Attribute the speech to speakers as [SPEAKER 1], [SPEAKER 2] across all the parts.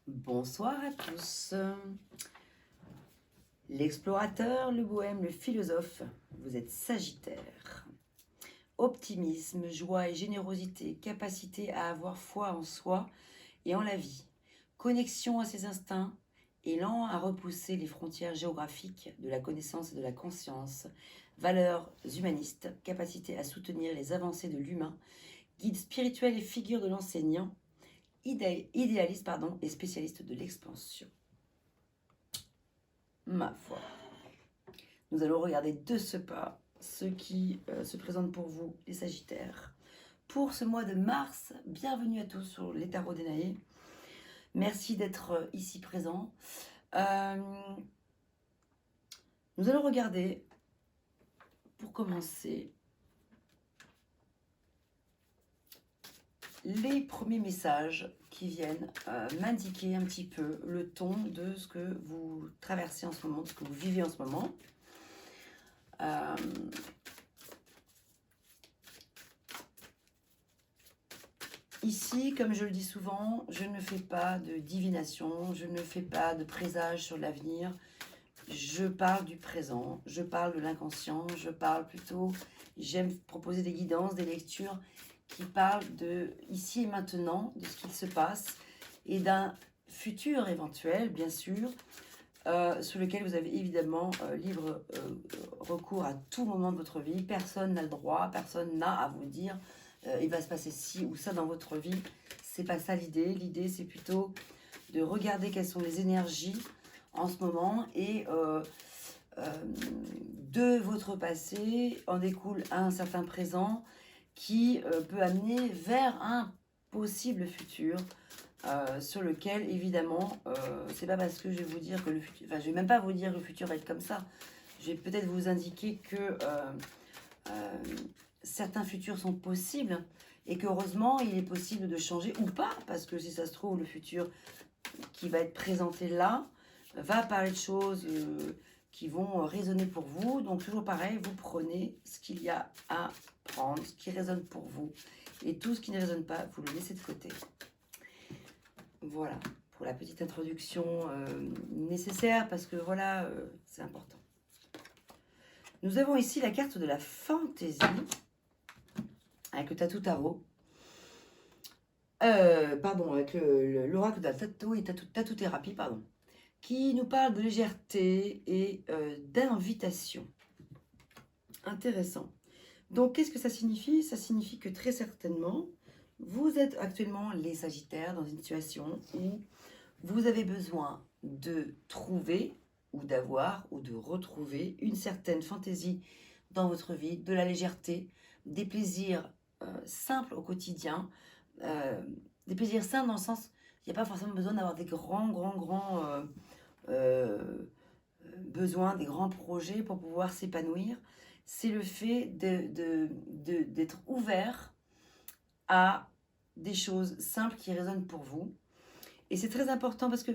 [SPEAKER 1] Bonsoir à tous. L'explorateur, le bohème, le philosophe, vous êtes Sagittaire. Optimisme, joie et générosité, capacité à avoir foi en soi et en la vie, connexion à ses instincts, élan à repousser les frontières géographiques de la connaissance et de la conscience, valeurs humanistes, capacité à soutenir les avancées de l'humain, guide spirituel et figure de l'enseignant, idéaliste et spécialiste de l'expansion. Ma foi. Nous allons regarder de ce pas ce qui se présente pour vous, les Sagittaires. Pour ce mois de mars, bienvenue à tous sur les tarots d'Énaïe. Merci d'être ici présents. Nous allons regarder, pour commencer, les premiers messages qui viennent m'indiquer un petit peu le ton de ce que vous traversez en ce moment, de ce que vous vivez en ce moment. Ici, comme je le dis souvent, je ne fais pas de divination, je ne fais pas de présage sur l'avenir. Je parle du présent, je parle de l'inconscient, je parle plutôt, j'aime proposer des guidances, des lectures qui parlent de ici et maintenant, de ce qu'il se passe et d'un futur éventuel, bien sûr, sur lequel vous avez évidemment libre recours à tout moment de votre vie. Personne n'a le droit, personne n'a à vous dire il va se passer ci ou ça dans votre vie. C'est pas ça l'idée. L'idée, c'est plutôt de regarder quelles sont les énergies en ce moment et de votre passé en découle un certain présent qui peut amener vers un possible futur. Sur lequel, évidemment, c'est pas parce que je vais vous dire que le futur... Enfin, je vais même pas vous dire que le futur va être comme ça. Je vais peut-être vous indiquer que certains futurs sont possibles et qu'heureusement, il est possible de changer ou pas, parce que si ça se trouve, le futur qui va être présenté là va parler de choses qui vont résonner pour vous. Donc, toujours pareil, vous prenez ce qu'il y a à prendre, ce qui résonne pour vous. Et tout ce qui ne résonne pas, vous le laissez de côté. Voilà, pour la petite introduction nécessaire, parce que voilà, c'est important. Nous avons ici la carte de la fantaisie, avec le Tatou Tarot. Avec l'oracle de la Tatou et Tatou Thérapie, qui nous parle de légèreté et d'invitation. Intéressant. Donc, qu'est-ce que ça signifie? Ça signifie que très certainement, vous êtes actuellement les Sagittaires dans une situation où vous avez besoin de trouver ou d'avoir ou de retrouver une certaine fantaisie dans votre vie, de la légèreté, des plaisirs simples au quotidien, des plaisirs simples dans le sens, il n'y a pas forcément besoin d'avoir des grands besoins, des grands projets pour pouvoir s'épanouir. C'est le fait d'être ouvert à des choses simples qui résonnent pour vous. Et c'est très important parce que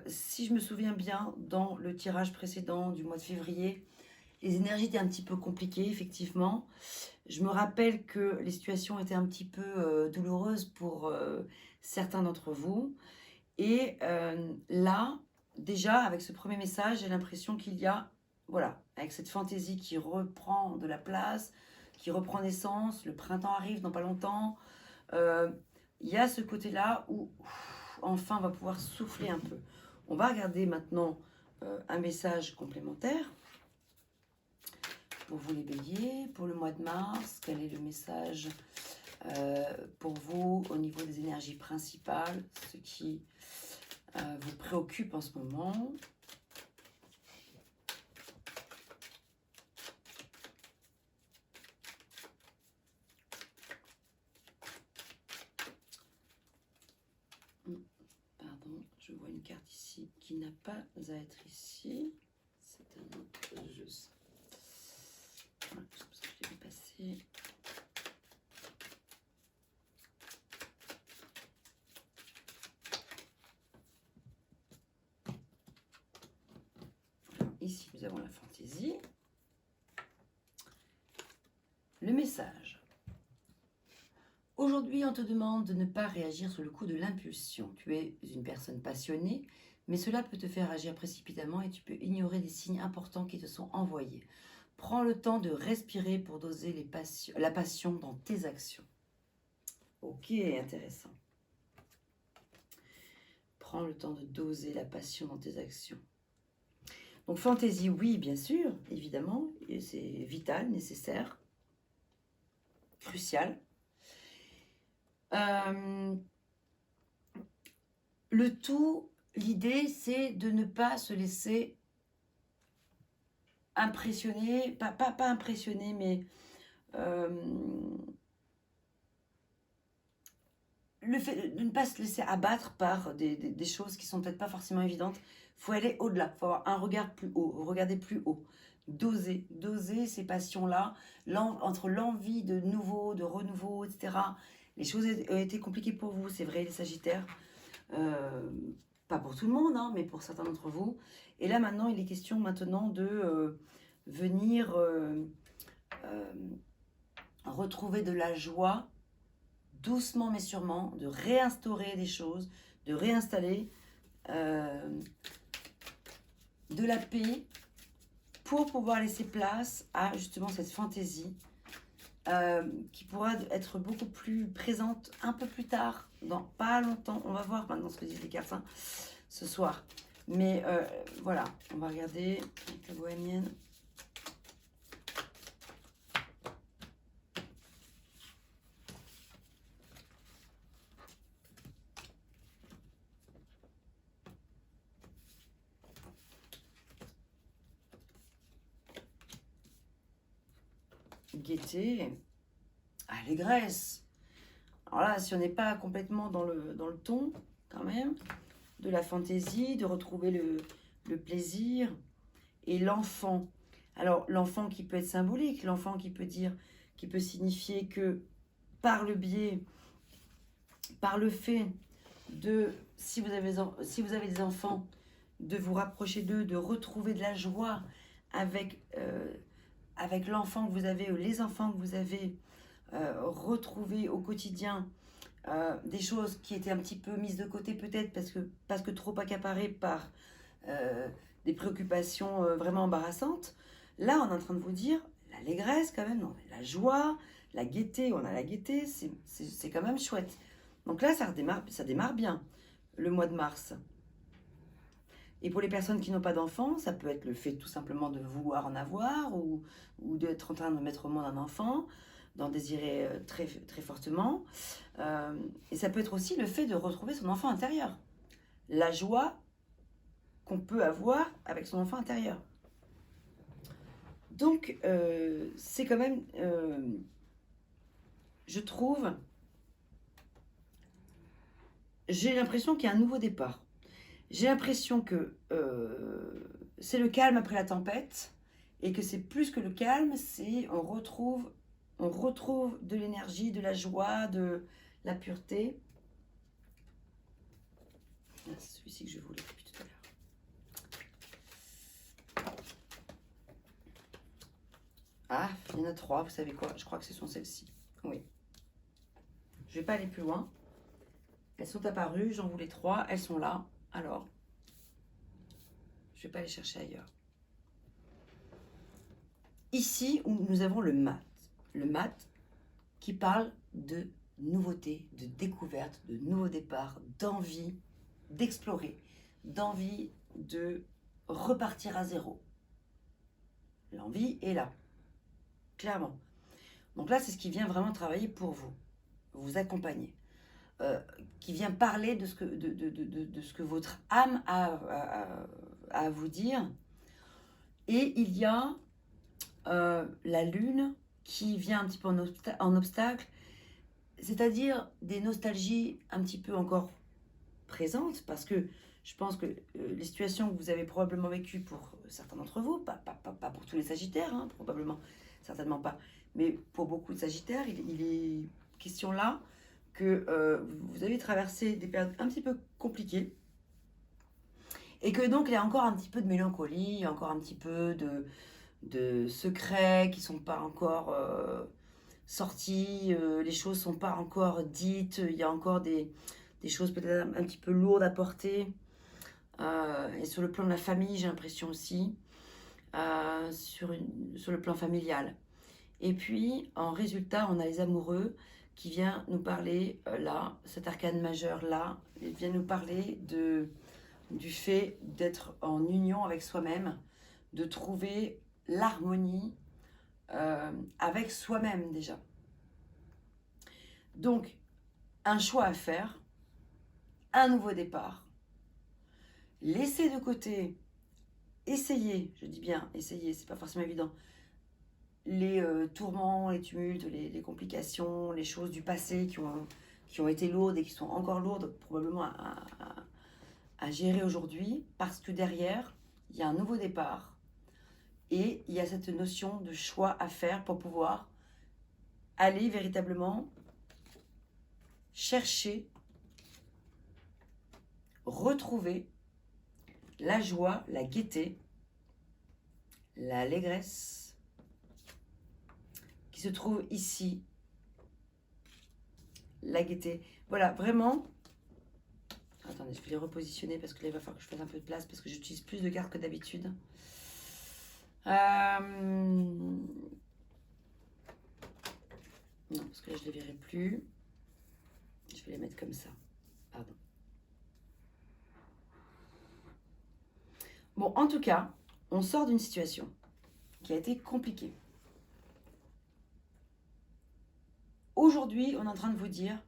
[SPEAKER 1] si je me souviens bien, dans le tirage précédent du mois de février, les énergies étaient un petit peu compliquées, effectivement. Je me rappelle que les situations étaient un petit peu douloureuses pour certains d'entre vous. Et là, déjà, avec ce premier message, j'ai l'impression qu'il y a, voilà, avec cette fantaisie qui reprend de la place, qui reprend naissance, le printemps arrive dans pas longtemps, il y a ce côté-là où enfin on va pouvoir souffler un peu. On va regarder maintenant un message complémentaire pour vous les béliers, pour le mois de mars. Quel est le message pour vous au niveau des énergies principales, ce qui vous préoccupe en ce moment? Pardon, je vois une carte ici qui n'a pas à être ici. C'est un autre jeu. Voilà, je pense que je l'ai vu passer. Alors, ici, nous avons la fantaisie. Le message. Aujourd'hui, Aujourd'hui, on te demande de ne pas réagir sur le coup de l'impulsion. Tu es une personne passionnée, mais cela peut te faire agir précipitamment et tu peux ignorer des signes importants qui te sont envoyés. Prends le temps de respirer pour doser la passion dans tes actions. Ok, intéressant. Prends le temps de doser la passion dans tes actions. Donc fantaisie, oui, bien sûr, évidemment, c'est vital, nécessaire, crucial. Le tout, l'idée, c'est de ne pas se laisser impressionner, pas impressionner, mais le fait de ne pas se laisser abattre par des choses qui sont peut-être pas forcément évidentes. Il faut aller au-delà, il faut avoir un regard plus haut, regarder plus haut, doser ces passions-là, entre l'envie de nouveau, de renouveau, etc. Les choses ont été compliquées pour vous, c'est vrai, les Sagittaires. Pas pour tout le monde, hein, mais pour certains d'entre vous. Et là, maintenant, il est question maintenant de venir retrouver de la joie, doucement mais sûrement, de réinstaurer des choses, de réinstaller de la paix pour pouvoir laisser place à justement cette fantaisie qui pourra être beaucoup plus présente un peu plus tard, dans pas longtemps. On va voir maintenant ce que disent les cartes ce soir. Mais voilà, on va regarder avec la bohémienne. Gaieté, allégresse. Alors là, si on n'est pas complètement dans le ton, quand même, de la fantaisie, de retrouver le plaisir et l'enfant. Alors, l'enfant qui peut être symbolique, l'enfant qui peut signifier que par le fait de, si vous avez des enfants, de vous rapprocher d'eux, de retrouver de la joie avec l'enfant que vous avez ou les enfants que vous avez retrouvés au quotidien, des choses qui étaient un petit peu mises de côté peut-être parce que trop accaparées par des préoccupations vraiment embarrassantes. Là, on est en train de vous dire l'allégresse quand même, non, la joie, la gaieté, on a la gaieté, c'est quand même chouette. Donc là, ça démarre bien, le mois de mars. Et pour les personnes qui n'ont pas d'enfants, ça peut être le fait tout simplement de vouloir en avoir ou d'être en train de mettre au monde un enfant, d'en désirer très, très fortement. Et ça peut être aussi le fait de retrouver son enfant intérieur. La joie qu'on peut avoir avec son enfant intérieur. Donc, c'est quand même, je trouve, j'ai l'impression qu'il y a un nouveau départ. J'ai l'impression que c'est le calme après la tempête et que c'est plus que le calme, c'est on retrouve de l'énergie, de la joie, de la pureté. Ah, c'est celui-ci que je voulais depuis tout à l'heure. Ah, il y en a 3, vous savez quoi? Je crois que ce sont celles-ci. Oui. Je ne vais pas aller plus loin. Elles sont apparues, j'en voulais 3, elles sont là. Alors, je ne vais pas les chercher ailleurs. Ici, où nous avons le mat. Le mat qui parle de nouveauté, de découverte, de nouveau départ, d'envie d'explorer, d'envie de repartir à zéro. L'envie est là, clairement. Donc là, c'est ce qui vient vraiment travailler pour vous, vous accompagner. Qui vient parler de ce que votre âme a à vous dire. Et il y a la lune qui vient un petit peu en obstacle, c'est-à-dire des nostalgies un petit peu encore présentes, parce que je pense que les situations que vous avez probablement vécues pour certains d'entre vous, pas pour tous les Sagittaires, hein, probablement, certainement pas, mais pour beaucoup de Sagittaires, il est question là que vous avez traversé des périodes un petit peu compliquées et que donc il y a encore un petit peu de mélancolie, encore un petit peu de secrets qui sont pas encore sorties, les choses sont pas encore dites, il y a encore des choses peut-être un petit peu lourdes à porter. Et sur le plan de la famille, j'ai l'impression aussi, sur le plan familial. Et puis, en résultat, on a les amoureux qui vient nous parler, là, cet arcane majeur là, il vient nous parler du fait d'être en union avec soi-même, de trouver l'harmonie avec soi-même déjà. Donc, un choix à faire, un nouveau départ, laisser de côté, essayer, je dis bien essayer, c'est pas forcément évident, les tourments, les tumultes, les complications, les choses du passé qui ont été lourdes et qui sont encore lourdes probablement à gérer aujourd'hui, parce que derrière, il y a un nouveau départ et il y a cette notion de choix à faire pour pouvoir aller véritablement chercher, retrouver la joie, la gaieté, l'allégresse qui se trouve ici. La gaieté. Voilà, vraiment. Attendez, je vais les repositionner parce que là, il va falloir que je fasse un peu de place parce que j'utilise plus de cartes que d'habitude. Non, parce que là, je ne les verrai plus. Je vais les mettre comme ça. Pardon. Bon, en tout cas, on sort d'une situation qui a été compliquée. Aujourd'hui, on est en train de vous dire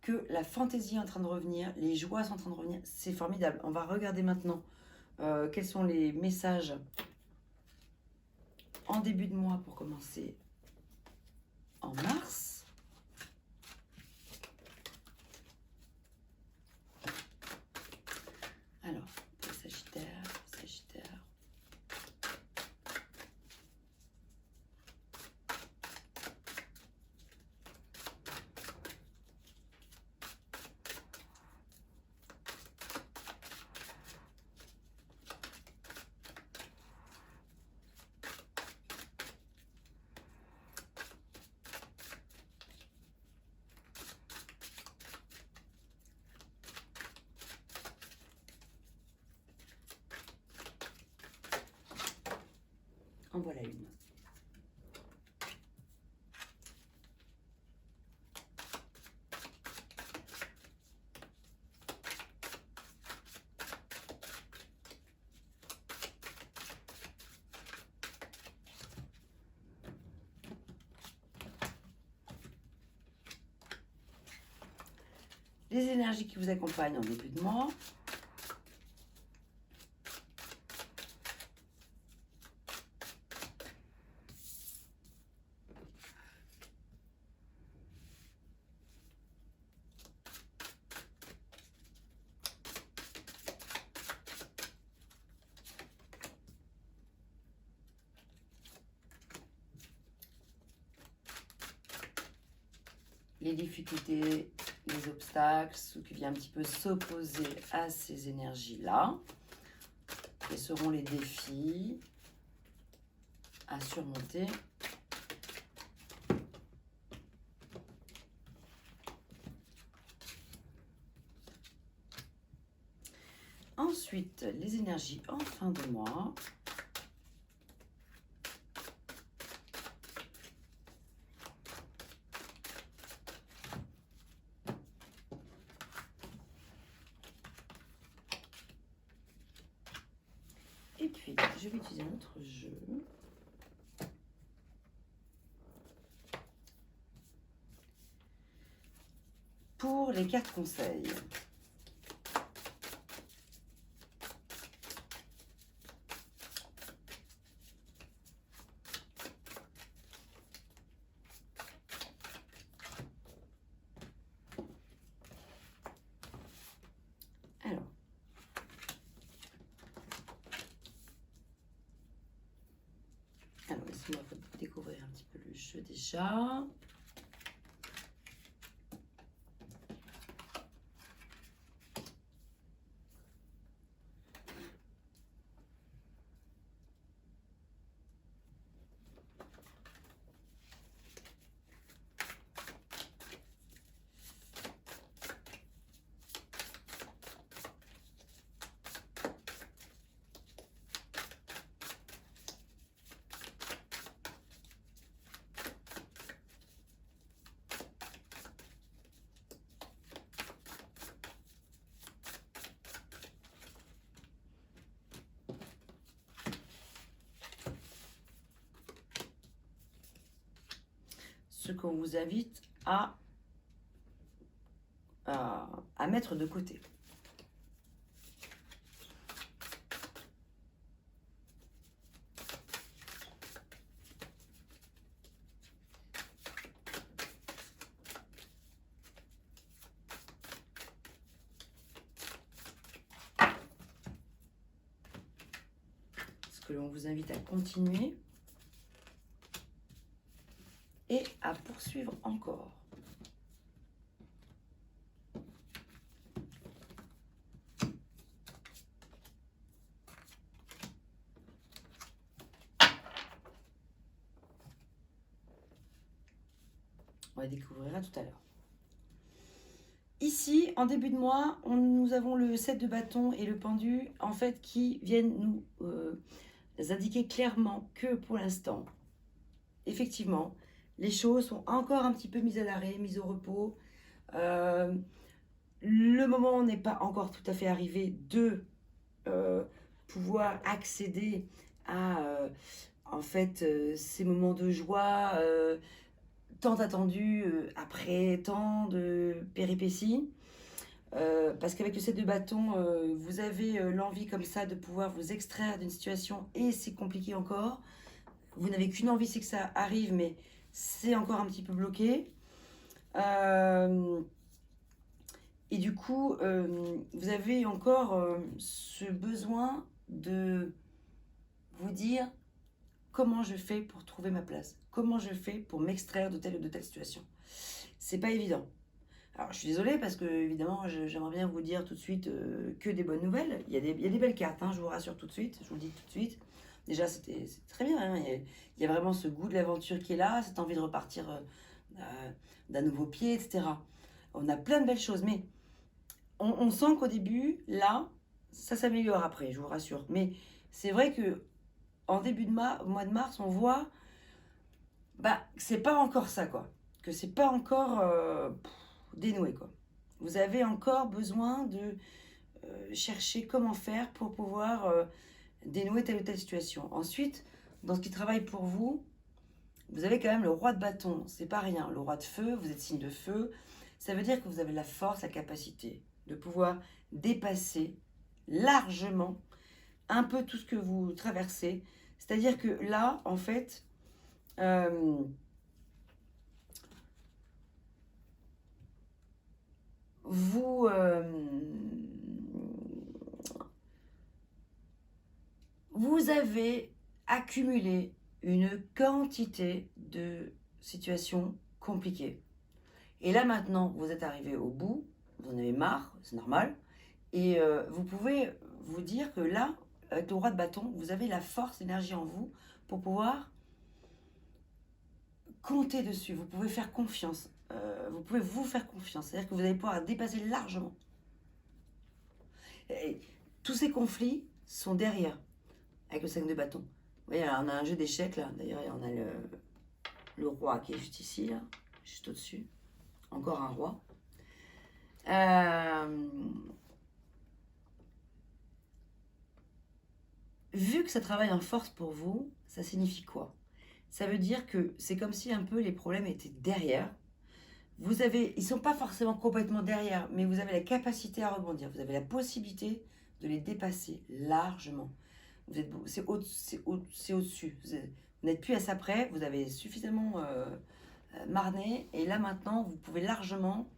[SPEAKER 1] que la fantaisie est en train de revenir, les joies sont en train de revenir. C'est formidable. On va regarder maintenant quels sont les messages en début de mois pour commencer en mars. Alors, pour Sagittaire. En voilà une. Les énergies qui vous accompagnent en début de mois. Les difficultés, les obstacles, ce qui vient un petit peu s'opposer à ces énergies-là. Quels seront les défis à surmonter? Ensuite, les énergies en fin de mois. Et puis, je vais utiliser un autre jeu. Pour les cartes conseils. Alors, laissez-moi découvrir un petit peu le jeu déjà. ce qu'on vous invite à mettre de côté. Ce que l'on vous invite à continuer et à poursuivre encore. On va découvrir tout à l'heure. Ici, en début de mois, nous avons le 7 de bâton et le pendu, en fait, qui viennent nous indiquer clairement que pour l'instant, effectivement, les choses sont encore un petit peu mises à l'arrêt, mises au repos. Le moment n'est pas encore tout à fait arrivé de pouvoir accéder à, en fait, ces moments de joie tant attendus après tant de péripéties. Parce qu'avec le 7 de bâton, vous avez l'envie comme ça de pouvoir vous extraire d'une situation et c'est compliqué encore. Vous n'avez qu'une envie, c'est que ça arrive, mais c'est encore un petit peu bloqué. Et du coup, vous avez encore ce besoin de vous dire comment je fais pour trouver ma place, comment je fais pour m'extraire de telle ou de telle situation. C'est pas évident. Alors, je suis désolée parce que, évidemment, j'aimerais bien vous dire tout de suite que des bonnes nouvelles. Il y a des belles cartes, hein, je vous rassure tout de suite, je vous le dis tout de suite. Déjà, c'est très bien, hein, il y a vraiment ce goût de l'aventure qui est là, cette envie de repartir d'un nouveau pied, etc. On a plein de belles choses, mais on sent qu'au début, là, ça s'améliore après, je vous rassure. Mais c'est vrai que en début de mois de mars, on voit que c'est pas encore ça, quoi. Que c'est pas encore dénoué, quoi. Vous avez encore besoin de chercher comment faire pour pouvoir dénouer telle ou telle situation. Ensuite, dans ce qui travaille pour vous, vous avez quand même le roi de bâton. C'est pas rien. Le roi de feu, vous êtes signe de feu. Ça veut dire que vous avez la force, la capacité de pouvoir dépasser largement un peu tout ce que vous traversez. C'est-à-dire que là, en fait, vous avez accumulé une quantité de situations compliquées. Et là maintenant, vous êtes arrivé au bout, vous en avez marre, c'est normal, et vous pouvez vous dire que là, avec le roi de bâton, vous avez la force, l'énergie en vous pour pouvoir compter dessus, vous pouvez faire confiance, vous pouvez vous faire confiance, c'est-à-dire que vous allez pouvoir dépasser largement. Et tous ces conflits sont derrière, avec le 5 de bâton. Vous voyez, on a un jeu d'échecs là, d'ailleurs, on a le roi qui est juste ici, là, juste au-dessus. Encore un roi. Vu que ça travaille en force pour vous, ça signifie quoi? Ça veut dire que c'est comme si un peu les problèmes étaient derrière. Ils ne sont pas forcément complètement derrière, mais vous avez la capacité à rebondir. Vous avez la possibilité de les dépasser largement. C'est au-dessus. Vous n'êtes plus à ça près, vous avez suffisamment marné, et là maintenant, vous pouvez largement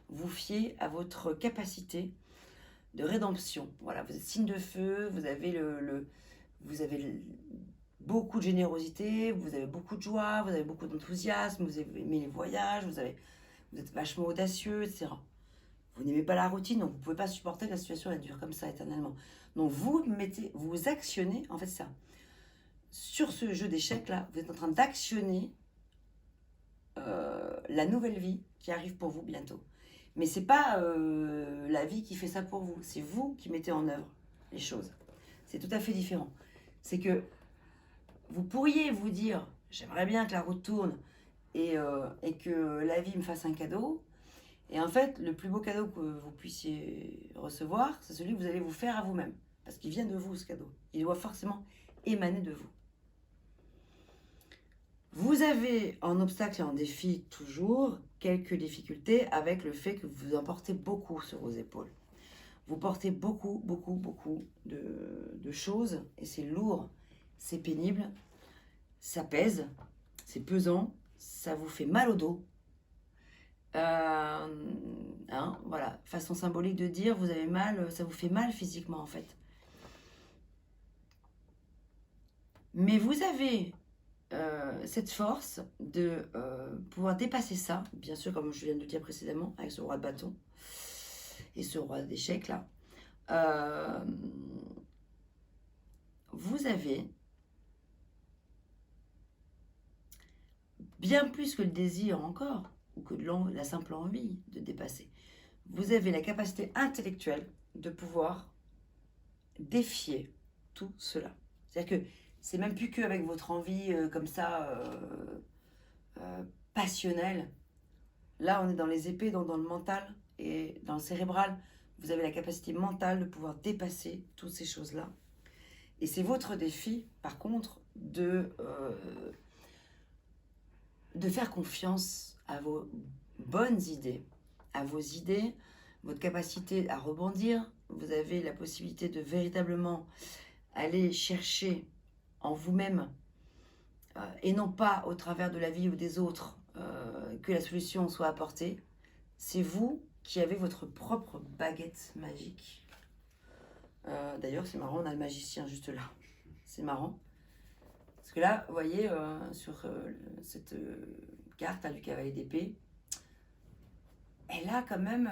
[SPEAKER 1] vous fier à votre capacité de rédemption. Voilà, vous êtes signe de feu, vous avez beaucoup de générosité, vous avez beaucoup de joie, vous avez beaucoup d'enthousiasme, vous aimez les voyages, vous êtes vachement audacieux, etc. Vous n'aimez pas la routine, donc vous ne pouvez pas supporter que la situation elle dure comme ça éternellement. Donc vous actionnez, en fait ça. Sur ce jeu d'échecs là, vous êtes en train d'actionner la nouvelle vie qui arrive pour vous bientôt. Mais c'est pas la vie qui fait ça pour vous, c'est vous qui mettez en œuvre les choses. C'est tout à fait différent. C'est que vous pourriez vous dire, j'aimerais bien que la route tourne et que la vie me fasse un cadeau. Et en fait, le plus beau cadeau que vous puissiez recevoir, c'est celui que vous allez vous faire à vous-même. Parce qu'il vient de vous, ce cadeau. Il doit forcément émaner de vous. Vous avez en obstacle et en défi toujours quelques difficultés avec le fait que vous en portez beaucoup sur vos épaules. Vous portez beaucoup, beaucoup, beaucoup de choses et c'est lourd, c'est pénible, ça pèse, c'est pesant, ça vous fait mal au dos. Voilà, façon symbolique de dire vous avez mal, ça vous fait mal physiquement en fait. Mais vous avez cette force de pouvoir dépasser ça, bien sûr, comme je viens de le dire précédemment, avec ce roi de bâton et ce roi d'échecs là. Vous avez bien plus que le désir encore, ou que la simple envie de dépasser. Vous avez la capacité intellectuelle de pouvoir défier tout cela. C'est-à-dire que c'est même plus qu'avec votre envie comme ça, passionnelle. Là, on est dans les épées, dans le mental et dans le cérébral. Vous avez la capacité mentale de pouvoir dépasser toutes ces choses-là. Et c'est votre défi, par contre, de faire confiance à vos bonnes idées, à vos idées, votre capacité à rebondir. Vous avez la possibilité de véritablement aller chercher en vous-même et non pas au travers de la vie ou des autres que la solution soit apportée. C'est vous qui avez votre propre baguette magique. D'ailleurs, c'est marrant, on a le magicien juste là. C'est marrant. Parce que là, vous voyez, sur cette carte du cavalier d'épée, elle a quand même,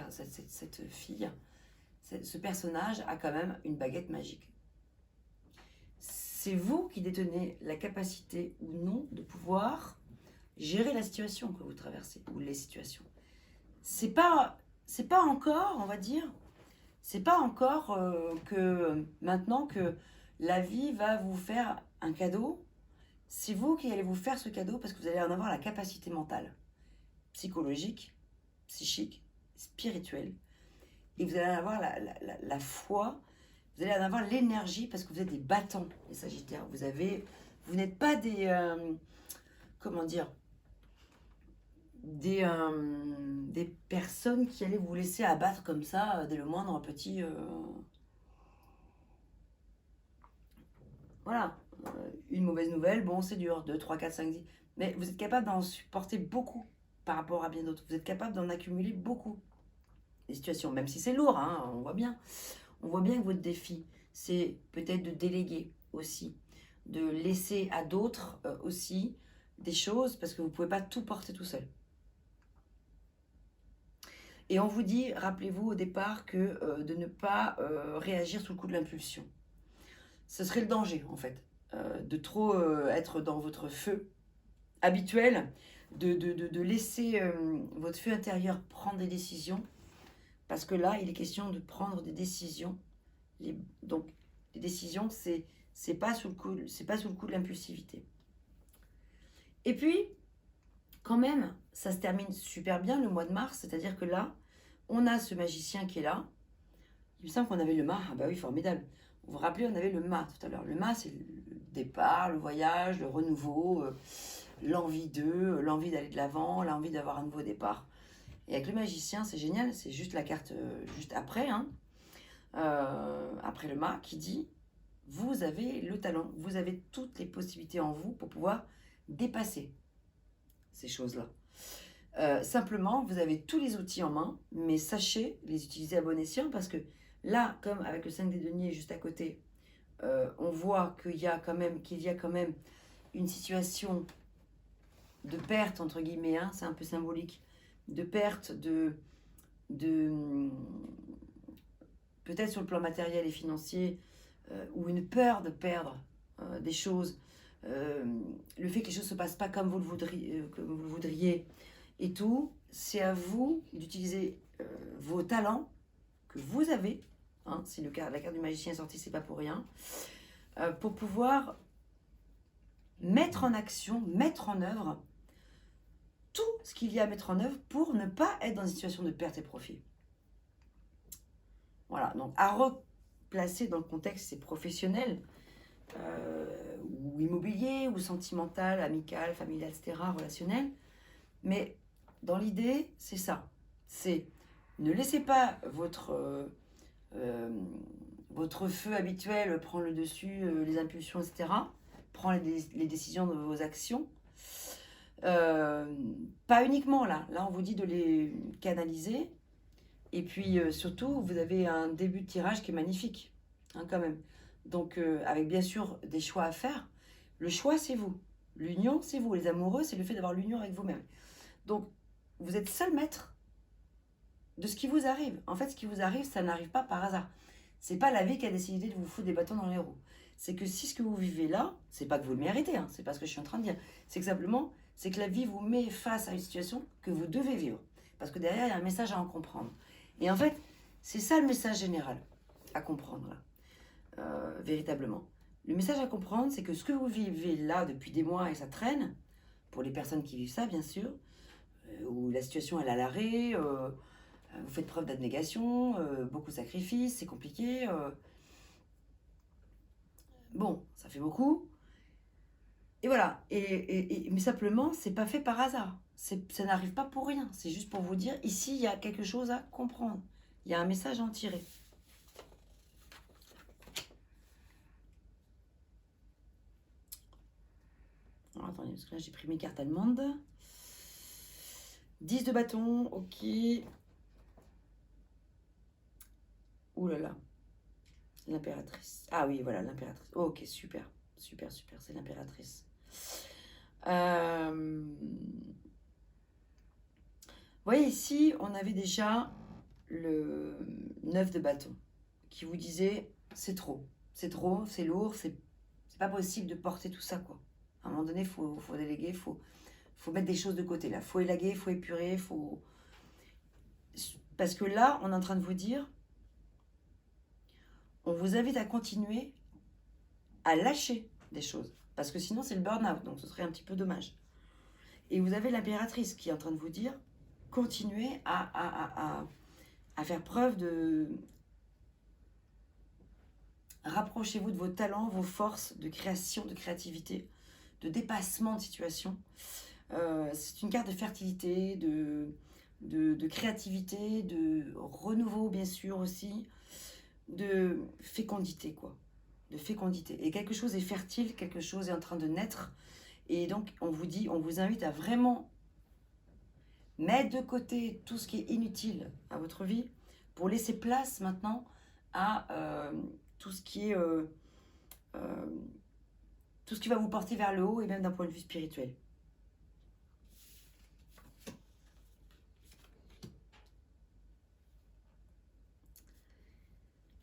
[SPEAKER 1] cette fille, ce personnage a quand même une baguette magique. C'est vous qui détenez la capacité ou non de pouvoir gérer la situation que vous traversez, ou les situations. C'est pas encore, on va dire, c'est pas encore que maintenant que la vie va vous faire un cadeau, c'est vous qui allez vous faire ce cadeau parce que vous allez en avoir la capacité mentale, psychologique, psychique, spirituelle. Et vous allez en avoir la foi, vous allez en avoir l'énergie parce que vous êtes des battants, les Sagittaires. Vous n'êtes pas des, comment dire, des personnes qui allaient vous laisser abattre comme ça dès le moindre petit... Voilà, une mauvaise nouvelle, bon c'est dur, 2, 3, 4, 5, 10. Mais vous êtes capable d'en supporter beaucoup par rapport à bien d'autres. Vous êtes capable d'en accumuler beaucoup. Les situations, même si c'est lourd, hein, on voit bien. On voit bien que votre défi, c'est peut-être de déléguer aussi, de laisser à d'autres aussi des choses, parce que vous ne pouvez pas tout porter tout seul. Et on vous dit, rappelez-vous au départ, que de ne pas réagir sous le coup de l'impulsion. Ce serait le danger, en fait, de trop être dans votre feu habituel, de laisser votre feu intérieur prendre des décisions, parce que là, il est question de prendre des décisions. Donc, les décisions, c'est pas sous le coup de l'impulsivité. Et puis, quand même, ça se termine super bien le mois de mars, c'est-à-dire que là, on a ce magicien qui est là. Il me semble qu'on avait le mât. Ah bah oui, formidable. Vous vous rappelez, on avait le mât tout à l'heure. Le mât, c'est le départ, le voyage, le renouveau, l'envie l'envie d'aller de l'avant, l'envie d'avoir un nouveau départ. Et avec le magicien, c'est génial, c'est juste la carte juste après, hein, après le mât, qui dit « Vous avez le talent, vous avez toutes les possibilités en vous pour pouvoir dépasser ces choses-là. Simplement, vous avez tous les outils en main, mais sachez les utiliser à bon escient parce que là, comme avec le 5 des deniers juste à côté, on voit qu'il y a quand même une situation de perte, entre guillemets, hein, c'est un peu symbolique, de perte de peut-être sur le plan matériel et financier, ou une peur de perdre des choses, le fait que les choses ne se passent pas comme vous le voudriez et tout, c'est à vous d'utiliser vos talents que vous avez, hein, si la carte du magicien est sortie, c'est pas pour rien, pour pouvoir mettre en action, mettre en œuvre tout ce qu'il y a à mettre en œuvre pour ne pas être dans une situation de perte et profit. Voilà, donc à replacer dans le contexte, c'est professionnel, ou immobilier, ou sentimental, amical, familial, etc., relationnel. Mais dans l'idée, c'est ça. C'est ne laissez pas votre feu habituel prendre le dessus, les impulsions, etc. Prendre les décisions de vos actions. Pas uniquement là. Là, on vous dit de les canaliser. Et puis surtout, vous avez un début de tirage qui est magnifique, hein, quand même. Donc, avec bien sûr des choix à faire. Le choix, c'est vous. L'union, c'est vous. Les amoureux, c'est le fait d'avoir l'union avec vous-même. Donc, vous êtes seul maître de ce qui vous arrive. En fait, ce qui vous arrive, ça n'arrive pas par hasard. C'est pas la vie qui a décidé de vous foutre des bâtons dans les roues. C'est que si ce que vous vivez là, c'est pas que vous le méritez, hein, c'est pas ce que je suis en train de dire. C'est que simplement, c'est que la vie vous met face à une situation que vous devez vivre. Parce que derrière, il y a un message à en comprendre. Et en fait, c'est ça le message général à comprendre, là, véritablement. Le message à comprendre, c'est que ce que vous vivez là depuis des mois et ça traîne, pour les personnes qui vivent ça, bien sûr, où la situation elle est à l'arrêt, vous faites preuve d'abnégation, beaucoup de sacrifices, c'est compliqué. Bon, ça fait beaucoup. Et voilà. Mais simplement, c'est pas fait par hasard. Ça n'arrive pas pour rien. C'est juste pour vous dire, ici, il y a quelque chose à comprendre. Il y a un message à en tirer. Alors, attendez, parce que là, j'ai pris mes cartes allemandes. 10 de bâton, ok. Ouh là là. L'impératrice. Ah oui, voilà, l'impératrice. Ok, super. Super, super, c'est l'impératrice. Vous voyez ici, on avait déjà le 9 de bâton qui vous disait c'est trop, c'est lourd, c'est pas possible de porter tout ça, quoi. À un moment donné, il faut déléguer, faut mettre des choses de côté là. Faut élaguer, faut épurer, faut. Parce que là, on est en train de vous dire, on vous invite à continuer à lâcher des choses. Parce que sinon, c'est le burn-out, donc ce serait un petit peu dommage. Et vous avez l'impératrice qui est en train de vous dire, continuez à faire preuve de. Rapprochez-vous de vos talents, vos forces de création, de créativité, de dépassement de situation. C'est une carte de fertilité, de créativité, de renouveau, bien sûr, aussi, de fécondité, quoi. De fécondité. Et quelque chose est fertile, quelque chose est en train de naître. Et donc, on vous dit, on vous invite à vraiment mettre de côté tout ce qui est inutile à votre vie pour laisser place maintenant à tout ce qui est tout ce qui va vous porter vers le haut et même d'un point de vue spirituel.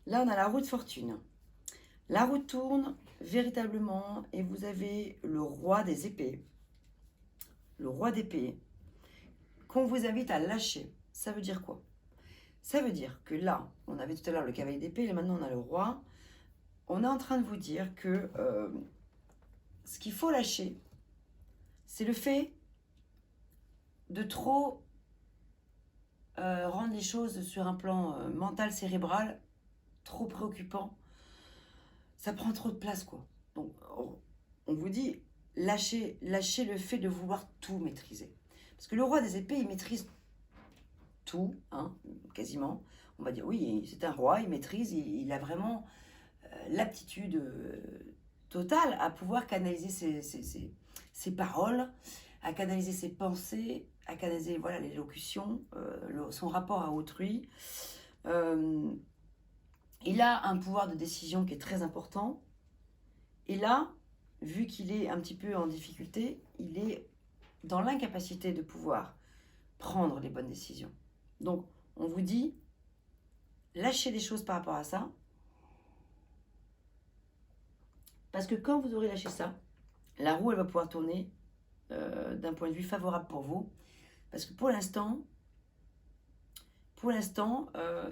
[SPEAKER 1] Là, on a la roue de fortune. La roue tourne véritablement et vous avez le roi des épées. Le roi d'épée qu'on vous invite à lâcher. Ça veut dire quoi? Ça veut dire que là, on avait tout à l'heure le cavalier d'épée et maintenant on a le roi. On est en train de vous dire que ce qu'il faut lâcher, c'est le fait de trop rendre les choses sur un plan mental, cérébral, trop préoccupant. Ça prend trop de place, quoi. Donc, on vous dit, lâchez le fait de vouloir tout maîtriser. Parce que le roi des épées, il maîtrise tout, hein, quasiment. On va dire, oui, c'est un roi, il maîtrise, il a vraiment l'aptitude totale à pouvoir canaliser ses paroles, à canaliser ses pensées, à canaliser voilà, l'élocution, son rapport à autrui. Il a un pouvoir de décision qui est très important. Et là, vu qu'il est un petit peu en difficulté, il est dans l'incapacité de pouvoir prendre les bonnes décisions. Donc, on vous dit, lâchez des choses par rapport à ça. Parce que quand vous aurez lâché ça, la roue, elle va pouvoir tourner d'un point de vue favorable pour vous. Parce que pour l'instant,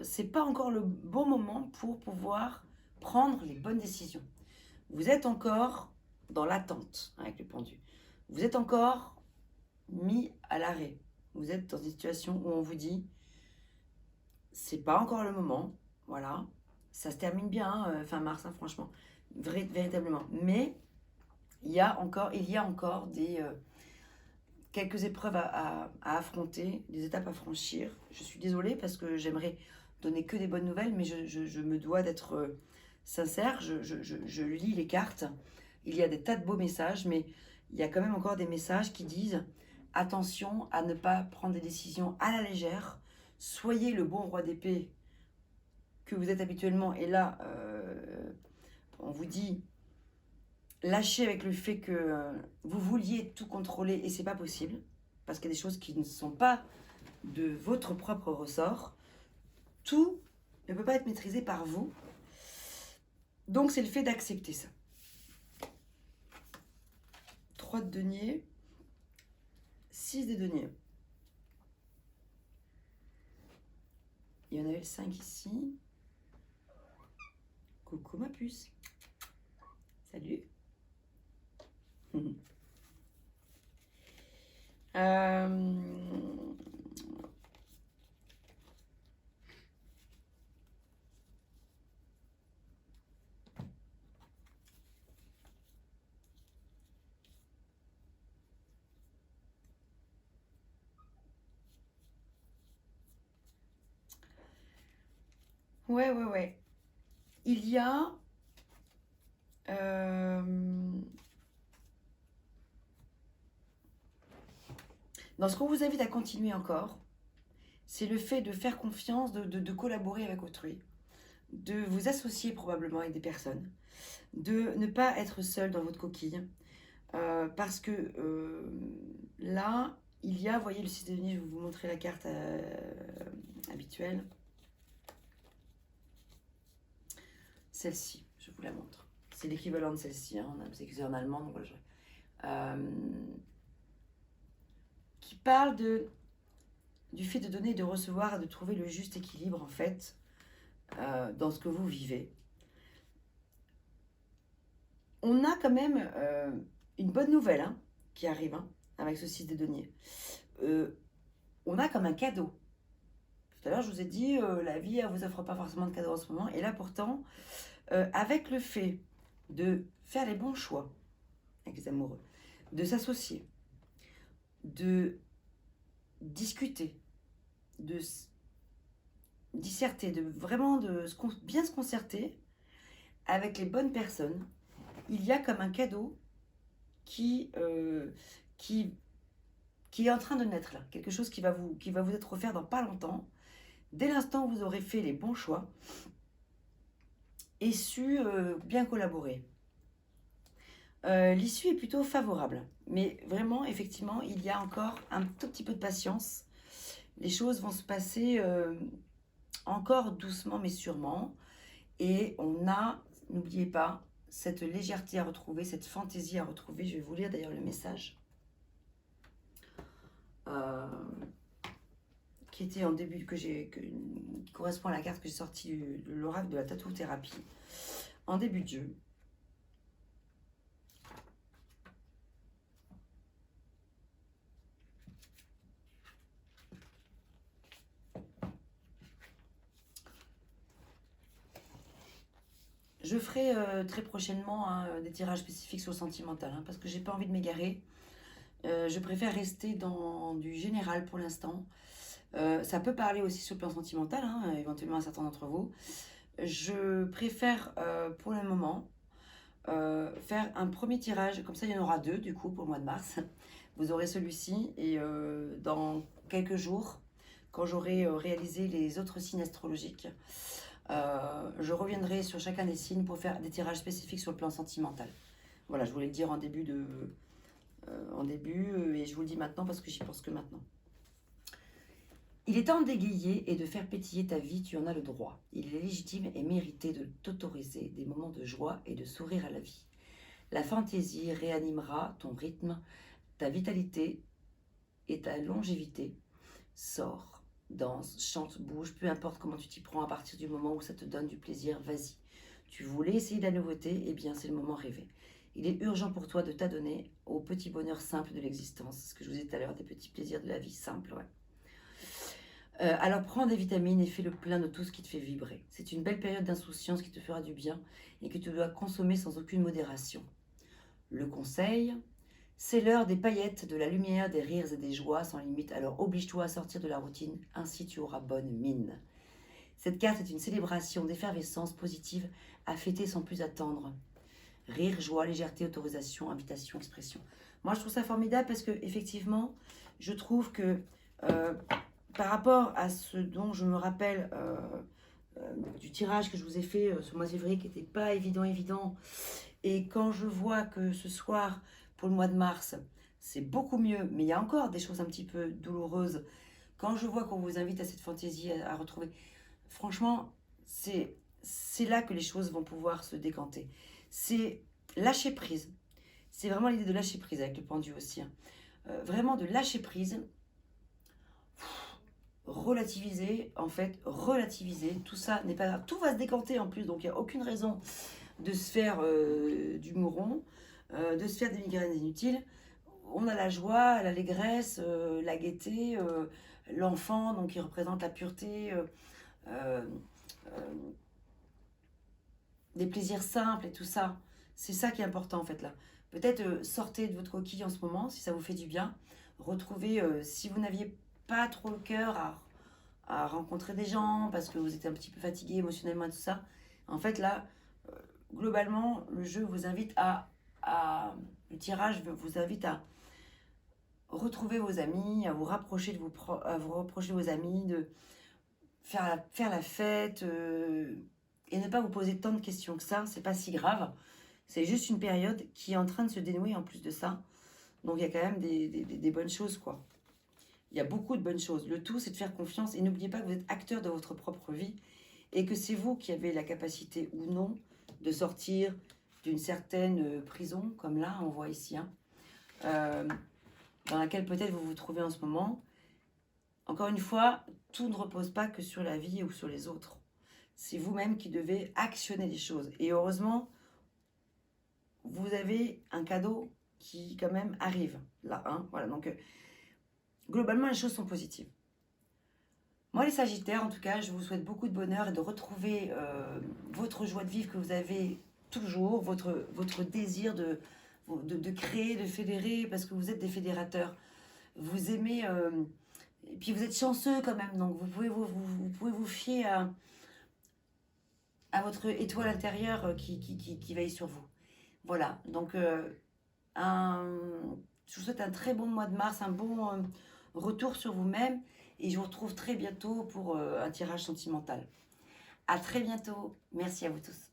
[SPEAKER 1] c'est pas encore le bon moment pour pouvoir prendre les bonnes décisions. Vous êtes encore dans l'attente avec le pendu. Vous êtes encore mis à l'arrêt. Vous êtes dans une situation où on vous dit c'est pas encore le moment, voilà. Ça se termine bien, fin mars, hein, franchement. véritablement. Mais il y a encore quelques épreuves à affronter, des étapes à franchir. Je suis désolée parce que j'aimerais donner que des bonnes nouvelles, mais je me dois d'être sincère. Je lis les cartes. Il y a des tas de beaux messages, mais il y a quand même encore des messages qui disent attention à ne pas prendre des décisions à la légère. Soyez le bon roi d'épée que vous êtes habituellement. Et là, on vous dit lâchez avec le fait que vous vouliez tout contrôler et c'est pas possible parce qu'il y a des choses qui ne sont pas de votre propre ressort. Tout ne peut pas être maîtrisé par vous. Donc c'est le fait d'accepter ça. 3 de denier, 6 de denier. Il y en avait le 5 ici. Coucou ma puce. Salut. Ouais. Il y a dans ce qu'on vous invite à continuer encore, c'est le fait de faire confiance, de collaborer avec autrui, de vous associer probablement avec des personnes, de ne pas être seul dans votre coquille, parce que là, il y a, voyez le 6 de denier, je vais vous montrer la carte habituelle. Celle-ci, je vous la montre. C'est l'équivalent de celle-ci, hein, c'est en allemand, donc voilà, qui parle du fait de donner et de recevoir et de trouver le juste équilibre en fait dans ce que vous vivez. On a quand même une bonne nouvelle hein, qui arrive hein, avec ce 6 de denier. On a comme un cadeau. Tout à l'heure, je vous ai dit, la vie, elle ne vous offre pas forcément de cadeau en ce moment. Et là, pourtant, avec le fait de faire les bons choix avec les amoureux, de s'associer, de discuter, de disserter, de vraiment bien se concerter avec les bonnes personnes, il y a comme un cadeau qui est en train de naître là, quelque chose qui va vous être offert dans pas longtemps. Dès l'instant où vous aurez fait les bons choix et su bien collaborer. L'issue est plutôt favorable, mais vraiment, effectivement, il y a encore un tout petit peu de patience. Les choses vont se passer encore doucement mais sûrement. Et on a, n'oubliez pas, cette légèreté à retrouver, cette fantaisie à retrouver. Je vais vous lire d'ailleurs le message. Qui était en début, qui correspond à la carte que j'ai sortie de l'oracle de la tatou-thérapie. En début de jeu. Je ferai très prochainement hein, des tirages spécifiques sur le sentimental, hein, parce que j'ai pas envie de m'égarer. Je préfère rester dans du général pour l'instant. Ça peut parler aussi sur le plan sentimental, hein, éventuellement à certains d'entre vous. Je préfère pour le moment faire un premier tirage, comme ça il y en aura 2 du coup pour le mois de mars. Vous aurez celui-ci et dans quelques jours, quand j'aurai réalisé les autres signes astrologiques, je reviendrai sur chacun des signes pour faire des tirages spécifiques sur le plan sentimental. Voilà, je voulais le dire en début et je vous le dis maintenant parce que j'y pense que maintenant. Il est temps d'égayer et de faire pétiller ta vie, tu en as le droit. Il est légitime et mérité de t'autoriser des moments de joie et de sourire à la vie. La fantaisie réanimera ton rythme, ta vitalité et ta longévité. Sors, danse, chante, bouge, peu importe comment tu t'y prends à partir du moment où ça te donne du plaisir, vas-y. Tu voulais essayer de la nouveauté, eh bien c'est le moment rêvé. Il est urgent pour toi de t'adonner au petit bonheur simple de l'existence, ce que je vous ai dit tout à l'heure, des petits plaisirs de la vie simple, ouais. Alors prends des vitamines et fais le plein de tout ce qui te fait vibrer. C'est une belle période d'insouciance qui te fera du bien et que tu dois consommer sans aucune modération. Le conseil, c'est l'heure des paillettes, de la lumière, des rires et des joies sans limite, alors oblige-toi à sortir de la routine, ainsi tu auras bonne mine. Cette carte est une célébration d'effervescence positive à fêter sans plus attendre. Rire, joie, légèreté, autorisation, invitation, expression. Moi, je trouve ça formidable parce que, effectivement, je trouve que euh, par rapport à ce dont je me rappelle du tirage que je vous ai fait ce mois de février, qui n'était pas évident, et quand je vois que ce soir, pour le mois de mars, c'est beaucoup mieux, mais il y a encore des choses un petit peu douloureuses. Quand je vois qu'on vous invite à cette fantaisie à retrouver, franchement, c'est là que les choses vont pouvoir se décanter. C'est lâcher prise. C'est vraiment l'idée de lâcher prise avec le pendu aussi, hein. Vraiment de lâcher prise, relativiser, en fait, relativiser. Tout ça n'est pas grave. Tout va se décanter en plus, donc il n'y a aucune raison de se faire du mouron, de se faire des migraines inutiles. On a la joie, l'allégresse, la gaieté, l'enfant, donc qui représente la pureté, euh, euh, des plaisirs simples et tout ça. C'est ça qui est important en fait là. Peut-être sortez de votre coquille en ce moment si ça vous fait du bien. Retrouvez, si vous n'aviez pas trop le cœur à rencontrer des gens parce que vous êtes un petit peu fatigué émotionnellement et tout ça. En fait là, globalement, le jeu vous invite le tirage vous invite à retrouver vos amis, à vous rapprocher à vous rapprocher de vos amis, de faire la fête et ne pas vous poser tant de questions que ça. C'est pas si grave. C'est juste une période qui est en train de se dénouer en plus de ça. Donc il y a quand même des bonnes choses, quoi. Il y a beaucoup de bonnes choses. Le tout, c'est de faire confiance et n'oubliez pas que vous êtes acteur de votre propre vie et que c'est vous qui avez la capacité ou non de sortir d'une certaine prison, comme là, on voit ici, hein, euh, dans laquelle peut-être vous vous trouvez en ce moment. Encore une fois, tout ne repose pas que sur la vie ou sur les autres. C'est vous-même qui devez actionner les choses. Et heureusement, vous avez un cadeau qui quand même arrive là, hein, voilà. Donc globalement, les choses sont positives. Moi, les Sagittaires, en tout cas, je vous souhaite beaucoup de bonheur et de retrouver votre joie de vivre que vous avez toujours, votre désir de créer, de fédérer, parce que vous êtes des fédérateurs. Vous aimez, et puis vous êtes chanceux quand même, donc vous pouvez vous fier à votre étoile intérieure qui veille sur vous. Voilà, donc je vous souhaite un très bon mois de mars, un bon retour sur vous-même, et je vous retrouve très bientôt pour un tirage sentimental. À très bientôt, merci à vous tous.